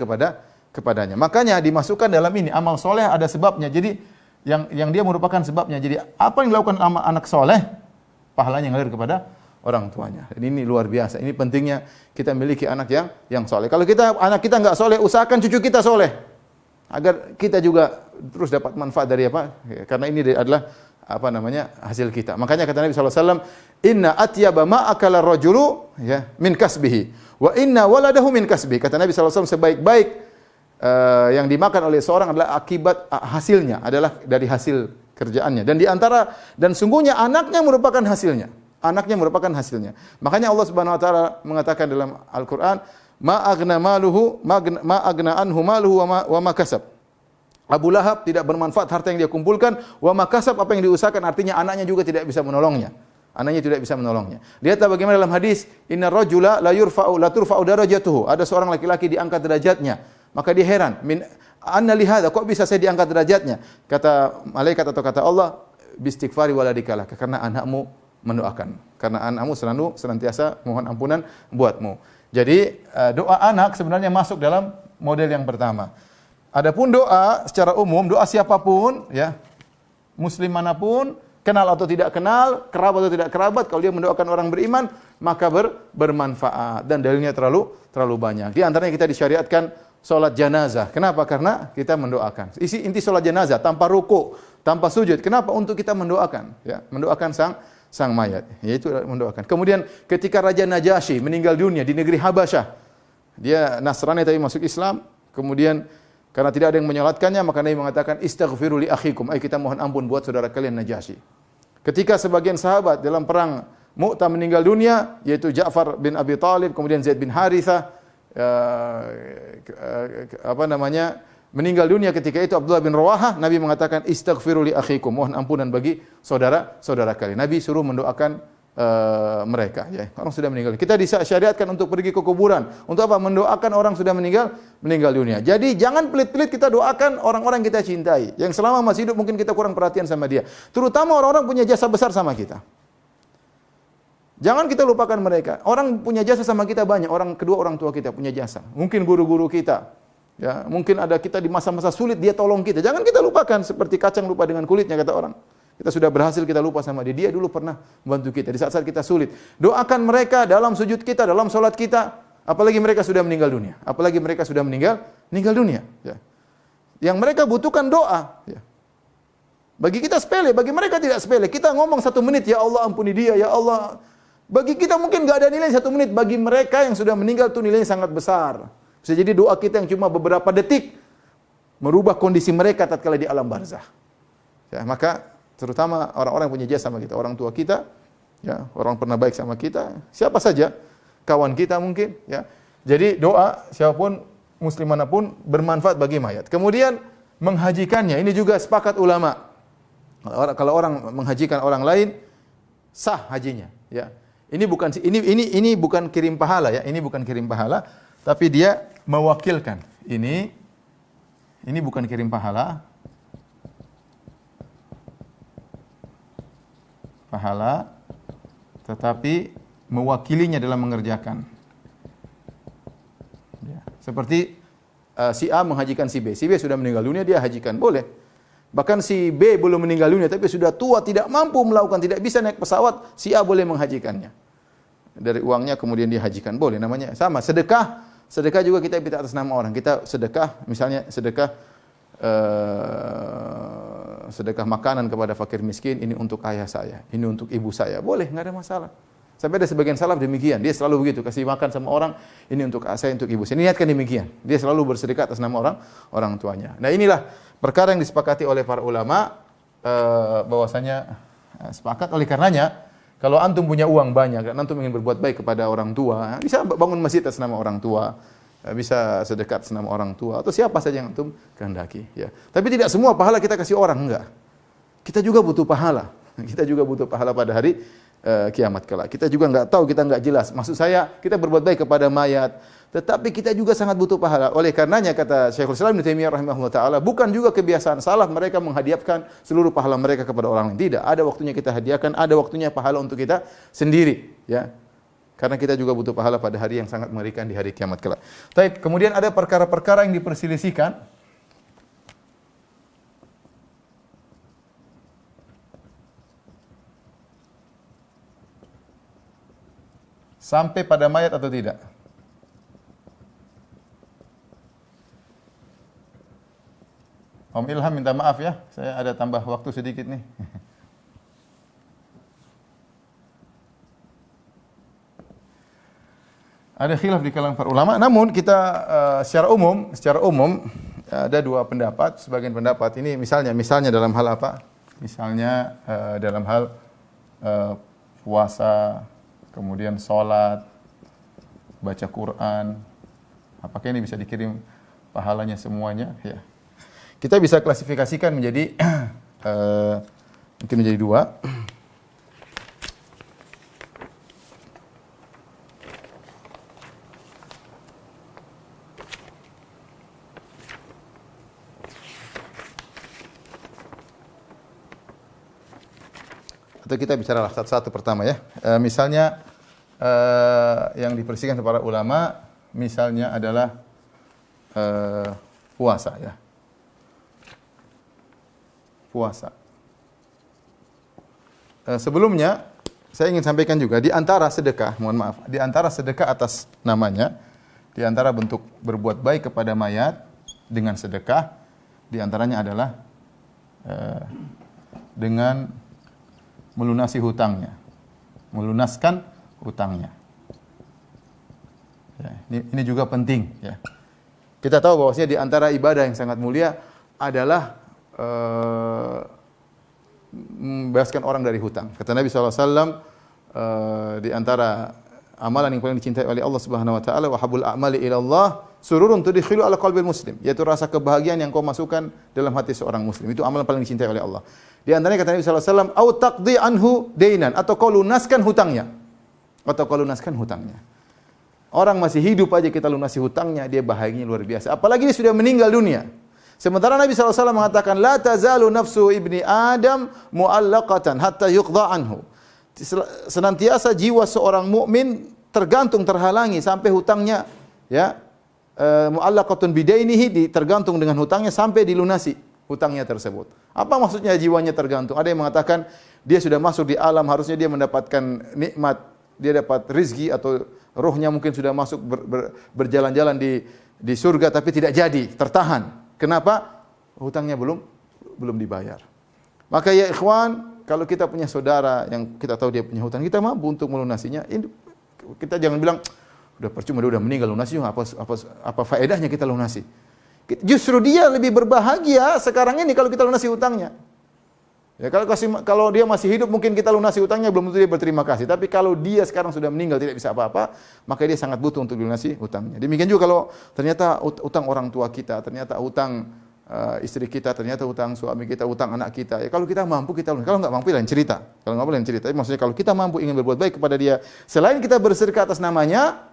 kepadanya. Makanya dimasukkan dalam ini, amal soleh ada sebabnya. Jadi yang dia merupakan sebabnya. Jadi apa yang dilakukan anak soleh, pahalanya mengalir kepada orang tuanya. Dan ini luar biasa. Ini pentingnya kita memiliki anak yang soleh. Kalau anak kita enggak soleh, usahakan cucu kita soleh. Agar kita juga terus dapat manfaat dari apa? Karena ini adalah hasil kita. Makanya kata Nabi SAW, inna atyaba ma akala rajulu ya min kasbihi wa inna waladahu min kasbihi. Kata Nabi SAW, sebaik-baik yang dimakan oleh seorang adalah akibat hasilnya, adalah dari hasil kerjaannya. Dan sungguhnya anaknya merupakan hasilnya. Makanya Allah Subhanahu wa taala mengatakan dalam Al-Qur'an, ma aghna anhu maluhu wa ma kasab. Abu Lahab tidak bermanfaat harta yang dia kumpulkan, wa makasab apa yang diusahakan, artinya anaknya juga tidak bisa menolongnya. Lihatlah bagaimana dalam hadis, innar rajula la turfa'u darajatuhu. Ada seorang laki-laki diangkat derajatnya. Maka dia heran, min anna li hadza, kok bisa saya diangkat derajatnya? Kata malaikat atau kata Allah, bistighfari waladika, karena anakmu mendoakan. Karena anakmu senantiasa mohon ampunan buatmu. Jadi doa anak sebenarnya masuk dalam model yang pertama. Adapun doa secara umum, doa siapapun, ya, muslim manapun, kenal atau tidak kenal, kerabat atau tidak kerabat, kalau dia mendoakan orang beriman, maka bermanfaat dan dalilnya terlalu banyak. Di antaranya kita disyariatkan salat janazah. Kenapa? Karena kita mendoakan. Inti salat janazah tanpa ruku, tanpa sujud. Kenapa? Untuk kita mendoakan, ya, mendoakan sang mayat, yaitu mendoakan. Kemudian ketika Raja Najasyi meninggal dunia di negeri Habasyah, dia Nasrani tapi masuk Islam, kemudian karena tidak ada yang menyolatkannya, maka Nabi mengatakan istaghfiru li akhikum, kita mohon ampun buat saudara kalian Najasyi. Ketika sebagian sahabat dalam perang Mu'tah meninggal dunia, yaitu Ja'far bin Abi Thalib, kemudian Zaid bin Harithah, meninggal dunia ketika itu Abdullah bin Rawahah, Nabi mengatakan istaghfiru li akhikum, mohon ampunan bagi saudara kalian. Nabi suruh mendoakan mereka, ya. Orang sudah meninggal. Kita disyariatkan untuk pergi ke kuburan. Untuk apa? Mendoakan orang sudah meninggal dunia. Jadi jangan pelit-pelit kita doakan orang-orang kita cintai. Yang selama masih hidup mungkin kita kurang perhatian sama dia. Terutama orang-orang punya jasa besar sama kita. Jangan kita lupakan mereka. Orang punya jasa sama kita banyak. Kedua orang tua kita punya jasa. Mungkin guru-guru kita. Ya, mungkin ada kita di masa-masa sulit dia tolong kita. Jangan kita lupakan, seperti kacang lupa dengan kulitnya kata orang. Kita sudah berhasil, kita lupa sama dia. Dia dulu pernah membantu kita di saat-saat kita sulit. Doakan mereka dalam sujud kita, dalam salat kita. Apalagi mereka sudah meninggal dunia. Meninggal dunia. Ya. Yang mereka butuhkan doa. Ya. Bagi kita sepele, bagi mereka tidak sepele. Kita ngomong 1 menit, ya Allah ampuni dia, ya Allah Bagi kita mungkin nggak ada nilai 1 menit, bagi mereka yang sudah meninggal itu nilainya sangat besar. Bisa jadi doa kita yang cuma beberapa detik merubah kondisi mereka tatkala di alam barzah. Ya, maka terutama orang-orang yang punya jasa sama kita, orang tua kita, ya, orang pernah baik sama kita, siapa saja, kawan kita mungkin, ya. Jadi doa siapapun muslim manapun bermanfaat bagi mayat. Kemudian menghajikannya, ini juga sepakat ulama. Kalau orang menghajikan orang lain sah hajinya, ya. Ini bukan kirim pahala, ya. Ini bukan kirim pahala, tapi dia mewakilkan. Ini bukan kirim pahala. Tetapi mewakilinya dalam mengerjakan. Ya. Seperti si A menghajikan si B. Si B sudah meninggal dunia, dia hajikan, boleh. Bahkan si B belum meninggal dunia tapi sudah tua, tidak mampu melakukan, tidak bisa naik pesawat, si A boleh menghajikannya. Dari uangnya kemudian dia hajikan, boleh, namanya sama. Sedekah juga kita minta atas nama orang. Kita sedekah, misalnya sedekah makanan kepada fakir miskin, ini untuk ayah saya, ini untuk ibu saya, boleh, nggak ada masalah. Sampai ada sebagian salaf demikian, dia selalu begitu, kasih makan sama orang, ini untuk saya, untuk ibu saya. Niatkan demikian, dia selalu bersedekah atas nama orang tuanya. Nah, inilah perkara yang disepakati oleh para ulama, bahwasanya sepakat. Oleh karenanya, kalau antum punya uang banyak, dan antum ingin berbuat baik kepada orang tua, bisa bangun masjid atas nama orang tua, bisa sedekah atas nama orang tua, atau siapa saja yang antum kehendaki. Ya. Tapi tidak semua pahala kita kasih orang, enggak. Kita juga butuh pahala. Kita juga butuh pahala pada hari kiamat kelak. Kita juga enggak tahu, kita enggak jelas. Maksud saya, kita berbuat baik kepada mayat, tetapi kita juga sangat butuh pahala. Oleh karenanya kata Syekhul Islam Ibnu Taimiyah rahimahullah taala, bukan juga kebiasaan salaf mereka menghadiahkan seluruh pahala mereka kepada orang lain. Tidak, ada waktunya kita hadiahkan, ada waktunya pahala untuk kita sendiri, ya. Karena kita juga butuh pahala pada hari yang sangat mengerikan, di hari kiamat kelak. Baik, kemudian ada perkara-perkara yang diperselisihkan. Sampai pada mayat atau tidak? Om Ilham minta maaf ya, saya ada tambah waktu sedikit nih. Ada khilaf di kalangan para ulama, namun kita secara umum ada dua pendapat. Sebagian pendapat ini misalnya dalam hal apa? Misalnya dalam hal puasa, kemudian sholat, baca Quran, apakah ini bisa dikirim pahalanya semuanya? Ya. Kita bisa klasifikasikan menjadi mungkin menjadi dua. Atau kita bicara satu-satu pertama ya. Misalnya yang dipersikan para ulama, misalnya adalah puasa ya. Puasa. Sebelumnya saya ingin sampaikan juga di antara sedekah, di antara sedekah atas namanya, di antara bentuk berbuat baik kepada mayat dengan sedekah, di antaranya adalah dengan melunasi hutangnya, melunaskan hutangnya. Ya, ini juga penting. Ya. Kita tahu bahwasanya di antara ibadah yang sangat mulia adalah membebaskan orang dari hutang. Kata Nabi SAW, di antara amalan yang paling dicintai oleh Allah Subhanahu Wa Taala, wa habul a'mali ila Allah sururun tudkhilu ala qalbil muslim, yaitu rasa kebahagiaan yang kau masukkan dalam hati seorang muslim. Itu amalan paling dicintai oleh Allah. Di antaranya kata Nabi SAW, au taqdi anhu dainan, atau kau lunaskan hutangnya. Orang masih hidup aja kita lunasi hutangnya, dia bahagianya luar biasa. Apalagi dia sudah meninggal dunia. Sementara Nabi SAW mengatakan, la tazalu nafsu ibni Adam mu'allaqatan hatta yuqda anhu. Senantiasa jiwa seorang mukmin tergantung, terhalangi sampai hutangnya, ya, mu'allaqatun bidainihi, tergantung dengan hutangnya sampai dilunasi hutangnya tersebut. Apa maksudnya jiwanya tergantung? Ada yang mengatakan dia sudah masuk di alam, harusnya dia mendapatkan nikmat, dia dapat rizki, atau rohnya mungkin sudah masuk berjalan-jalan di surga, tapi tidak jadi, tertahan. Kenapa? Hutangnya belum dibayar. Maka ya ikhwan, kalau kita punya saudara yang kita tahu dia punya hutang, kita mampu untuk melunasinya. Kita jangan bilang, udah percuma dia udah meninggal, lunasi apa faedahnya kita lunasi. Justru dia lebih berbahagia sekarang ini kalau kita lunasi hutangnya. Ya, kalau dia masih hidup mungkin kita lunasi hutangnya, belum tentu dia berterima kasih. Tapi kalau dia sekarang sudah meninggal tidak bisa apa-apa, maka dia sangat butuh untuk dilunasi hutangnya. Demikian juga kalau ternyata hutang orang tua kita, ternyata hutang istri kita, ternyata hutang suami kita, hutang anak kita. Ya kalau kita mampu kita lunasi. Kalau enggak mampu lain cerita. Kalau enggak mampu lain cerita. Tapi maksudnya kalau kita mampu ingin berbuat baik kepada dia, selain kita bersedekah atas namanya,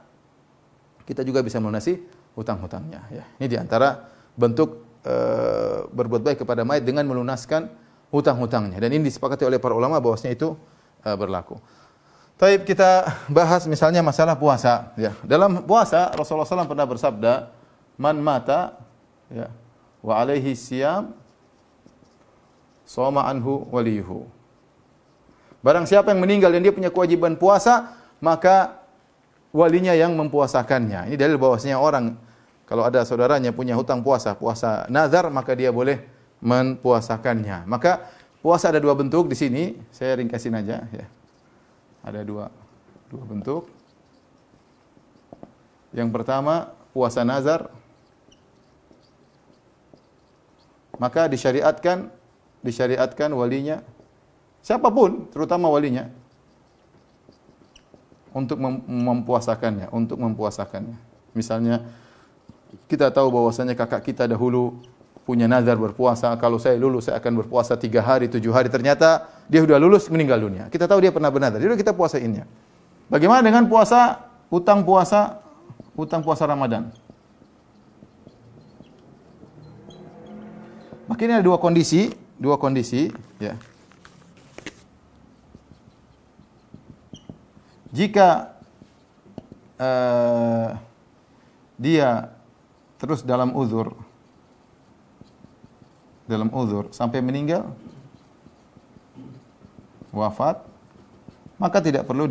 kita juga bisa melunasi hutang-hutangnya. Ya. Ini diantara bentuk berbuat baik kepada mayit dengan melunaskan hutang-hutangnya. Dan ini disepakati oleh para ulama bahwasanya itu berlaku. Taib, kita bahas misalnya masalah puasa. Ya. Dalam puasa Rasulullah SAW pernah bersabda, man mata ya, wa alaihi siyam shoma anhu waliyuhu. Barang siapa yang meninggal dan dia punya kewajiban puasa, maka walinya yang mempuasakannya. Ini dalil bahwasanya orang kalau ada saudaranya punya hutang puasa nazar, maka dia boleh mempuasakannya. Maka puasa ada dua bentuk di sini, saya ringkasin aja ya. Ada dua bentuk. Yang pertama puasa nazar. Maka disyariatkan walinya, siapapun, terutama walinya, untuk mempuasakannya. Misalnya kita tahu bahwasanya kakak kita dahulu punya nazar berpuasa, kalau saya lulus saya akan berpuasa 3 hari, 7 hari. Ternyata dia sudah lulus meninggal dunia. Kita tahu dia pernah bernazar, jadi kita puasainnya. Bagaimana dengan hutang puasa Ramadan? Maka ini ada dua kondisi ya. Jika dia terus dalam uzur sampai meninggal, wafat, maka tidak perlu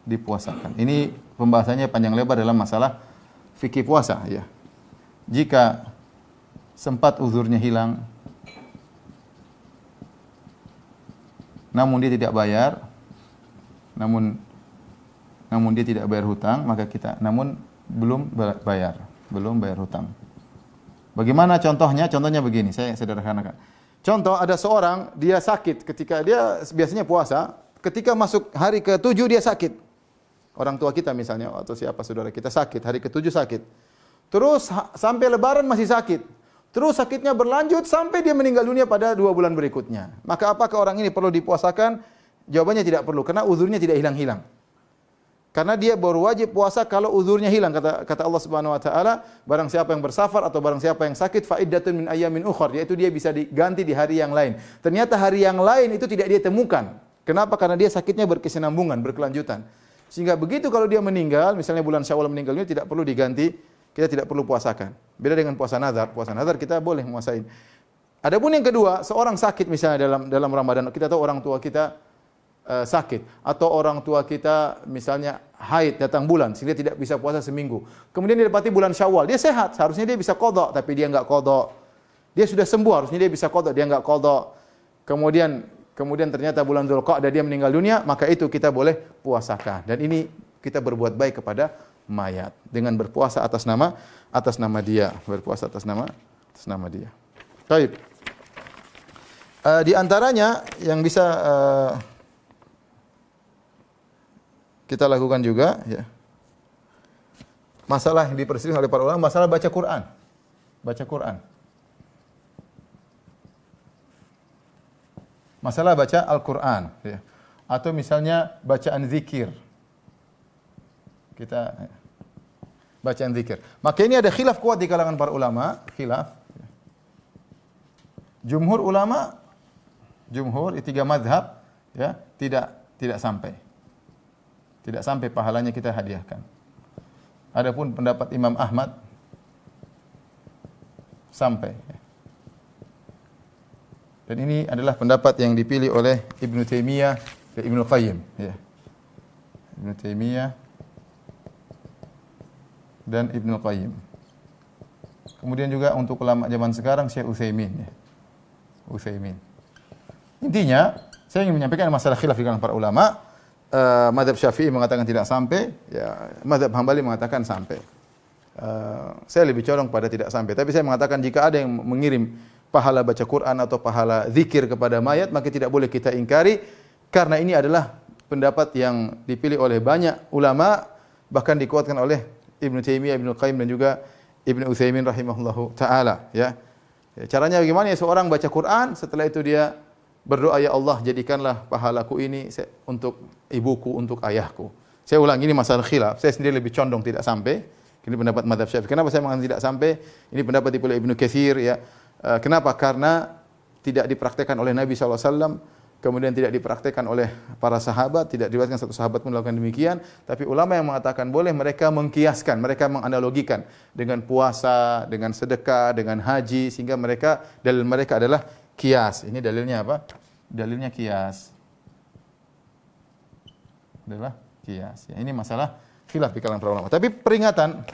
dipuasakan. Ini pembahasannya panjang lebar dalam masalah fikih puasa ya. Jika sempat uzurnya hilang, namun dia tidak bayar, namun dia tidak bayar hutang, maka belum bayar hutang. Bagaimana contohnya? Contohnya begini, saya sederhanakan. Contoh, ada seorang, dia sakit ketika dia biasanya puasa, ketika masuk hari ke-7 dia sakit. Orang tua kita misalnya, atau siapa saudara kita sakit, hari ke-7 sakit. Terus sampai lebaran masih sakit. Terus sakitnya berlanjut sampai dia meninggal dunia pada 2 bulan berikutnya. Maka apakah orang ini perlu dipuasakan? Jawabannya tidak perlu, karena uzurnya tidak hilang-hilang. Karena dia baru wajib puasa kalau uzurnya hilang. Kata Allah Subhanahu wa taala, barang siapa yang bersafar atau barang siapa yang sakit, fa iddatun min ayyamin ukhra, yaitu dia bisa diganti di hari yang lain. Ternyata hari yang lain itu tidak dia temukan. Kenapa? Karena dia sakitnya berkesinambungan, berkelanjutan. Sehingga begitu kalau dia meninggal, misalnya bulan Syawal meninggalnya, tidak perlu diganti, kita tidak perlu puasakan. Beda dengan puasa nazar. Puasa nazar kita boleh puasain. Adapun yang kedua, seorang sakit misalnya dalam Ramadan, kita tahu orang tua kita sakit, atau orang tua kita misalnya haid datang bulan sehingga tidak bisa puasa seminggu. Kemudian dia dapati bulan Syawal, dia sehat, seharusnya dia bisa qadha, tapi dia enggak qadha. Dia sudah sembuh, harusnya dia bisa qadha, dia enggak qadha. Kemudian ternyata bulan Dzulqa'dah dia meninggal dunia, maka itu kita boleh puasakan. Dan ini kita berbuat baik kepada mayat dengan berpuasa atas nama dia, berpuasa atas nama dia. Baik. Di antaranya yang bisa kita lakukan juga ya. Masalah yang diperselisih oleh para ulama, masalah baca Quran. Masalah baca Al-Qur'an ya. Atau misalnya bacaan zikir. Kita bacaan zikir. Maka ini ada khilaf kuat di kalangan para ulama, khilaf. Jumhur ulama, 3 mazhab ya, tidak sampai. Tidak sampai pahalanya kita hadiahkan. Adapun pendapat Imam Ahmad sampai. Dan ini adalah pendapat yang dipilih oleh Ibnu Taimiyah dan Ibnu Qayyim ya. Ibnu Taimiyah dan Ibnu Qayyim. Kemudian juga untuk ulama zaman sekarang Syekh Utsaimin ya. Utsaimin. Intinya, saya ingin menyampaikan masalah khilaf di kalangan para ulama. Mazhab Syafi'i mengatakan tidak sampai, ya, mazhab Hambali mengatakan sampai. Saya lebih condong pada tidak sampai. Tapi saya mengatakan jika ada yang mengirim pahala baca Quran atau pahala zikir kepada mayat, maka tidak boleh kita ingkari, karena ini adalah pendapat yang dipilih oleh banyak ulama, bahkan dikuatkan oleh Ibnu Taimiyah, Ibnu Qayyim dan juga Ibnu Utsaimin rahimahullahu taala, ya. Caranya bagaimana? Ya, seorang baca Quran, setelah itu dia berdoa, ya Allah, jadikanlah pahalaku ini untuk ibuku, untuk ayahku. Saya ulang, ini masalah khilaf. Saya sendiri lebih condong tidak sampai. Ini pendapat mazhab Syafi'i. Kenapa saya mengatakan tidak sampai? Ini pendapat dipilih Ibnu Katsir, ya. Kenapa? Karena tidak dipraktekkan oleh Nabi SAW, kemudian tidak dipraktekkan oleh para sahabat, tidak diriwayatkan satu sahabat pun melakukan demikian. Tapi ulama yang mengatakan boleh, mereka mengkiaskan, mereka menganalogikan dengan puasa, dengan sedekah, dengan haji, sehingga dalil mereka adalah kias. Ini dalilnya apa? Dalilnya kias. Adalah kias. Ya, ini masalah khilaf di kalangan para ulama. Tapi peringatan,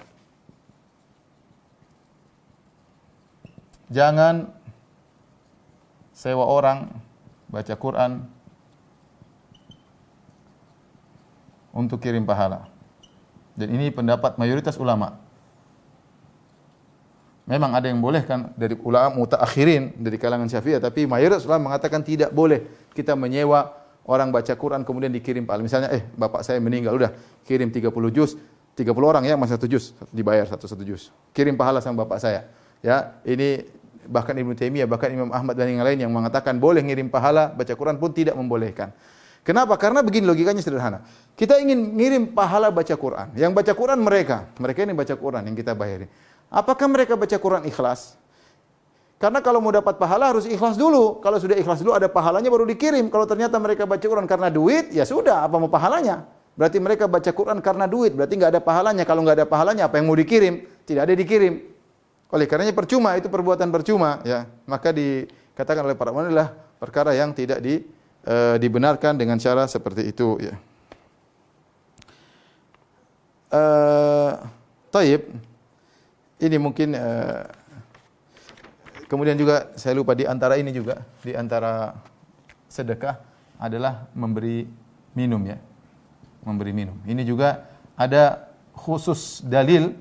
jangan sewa orang baca Quran untuk kirim pahala. Dan ini pendapat mayoritas ulama. Memang ada yang bolehkan dari ulama mutaakhirin dari kalangan Syafi'iyah, tapi mayoritas ulama mengatakan tidak boleh kita menyewa orang baca Quran kemudian dikirim pahala. Misalnya, bapak saya meninggal, udah kirim 30 juz, 30 orang ya, masih 1 juz, dibayar satu juz. Kirim pahala sama bapak saya. Ya, ini bahkan Ibnu Taimiyah, bahkan Imam Ahmad dan yang lain yang mengatakan boleh ngirim pahala baca Quran pun tidak membolehkan. Kenapa? Karena begini logikanya sederhana. Kita ingin ngirim pahala baca Quran. Yang baca Quran mereka ini baca Quran yang kita bayari. Apakah mereka baca Quran ikhlas? Karena kalau mau dapat pahala harus ikhlas dulu. Kalau sudah ikhlas dulu ada pahalanya baru dikirim. Kalau ternyata mereka baca Quran karena duit, ya sudah, apa mau pahalanya? Berarti mereka baca Quran karena duit, berarti nggak ada pahalanya. Kalau nggak ada pahalanya, apa yang mau dikirim? Tidak ada dikirim. Oleh karenanya percuma, itu perbuatan percuma, ya. Maka dikatakan oleh para ulama adalah perkara yang tidak dibenarkan dengan cara seperti itu, ya. Taib. Ini mungkin kemudian juga saya lupa di antara ini juga, di antara sedekah adalah memberi minum, ya. Memberi minum. Ini juga ada khusus dalil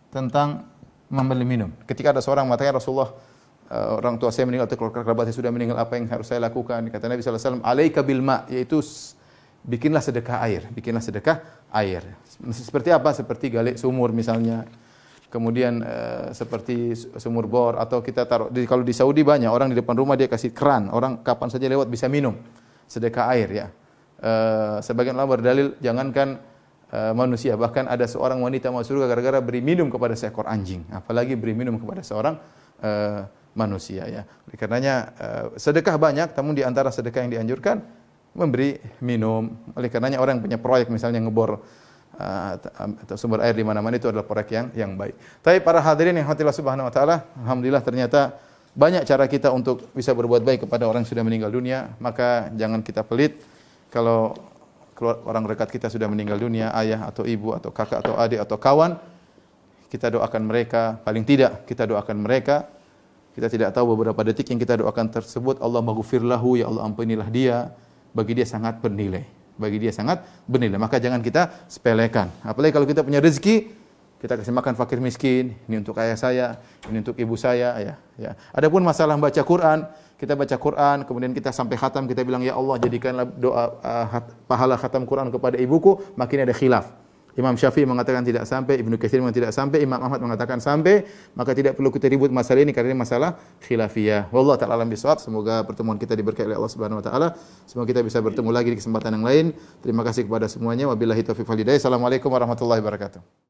tentang memberi minum. Ketika ada seorang mengatakan, Rasulullah, orang tua saya meninggal atau keluarga kerabat saya sudah meninggal, apa yang harus saya lakukan? Kata Nabi SAW, alaika bil ma, yaitu bikinlah sedekah air. Bikinlah sedekah air. Seperti apa? Seperti gali sumur misalnya. Kemudian seperti sumur bor, atau kita taruh kalau di Saudi banyak orang di depan rumah dia kasih keran, orang kapan saja lewat bisa minum sedekah air, ya. Sebagian ulama berdalil jangankan manusia, bahkan ada seorang wanita masuk surga gara-gara beri minum kepada seekor anjing, apalagi beri minum kepada seorang manusia, ya. Oleh karenanya sedekah banyak, namun di antara sedekah yang dianjurkan memberi minum. Oleh karenanya orang yang punya proyek misalnya ngebor atau sumber air di mana-mana, itu adalah proyek yang baik. Tapi para hadirin yang Allah Subhanahu wa taala, alhamdulillah ternyata banyak cara kita untuk bisa berbuat baik kepada orang yang sudah meninggal dunia, maka jangan kita pelit kalau orang dekat kita sudah meninggal dunia, ayah atau ibu atau kakak atau adik atau kawan, kita doakan mereka, paling tidak kita doakan mereka. Kita tidak tahu beberapa detik yang kita doakan tersebut, Allah maghfir lahu, ya Allah ampunilah dia, bagi dia sangat bernilai. Bagi dia sangat bernilai. Maka jangan kita sepelekan. Apalagi kalau kita punya rezeki, kita kasih makan fakir miskin, ini untuk ayah saya, ini untuk ibu saya, ya. Adapun masalah baca Quran, kita baca Quran, kemudian kita sampai khatam, kita bilang, ya Allah jadikanlah doa pahala khatam Quran kepada ibuku, makin ada khilaf. Imam Syafi'i mengatakan tidak sampai, Ibnu Katsir mengatakan tidak sampai, Imam Ahmad mengatakan sampai, maka tidak perlu kita ribut masalah ini karena ini masalah khilafiyah. Wallahu ta'ala alam bisawab. Semoga pertemuan kita diberkahi oleh Allah Subhanahu wa taala. Semoga kita bisa bertemu lagi di kesempatan yang lain. Terima kasih kepada semuanya. Wabillahi taufiq wal hidayah. Assalamualaikum warahmatullahi wabarakatuh.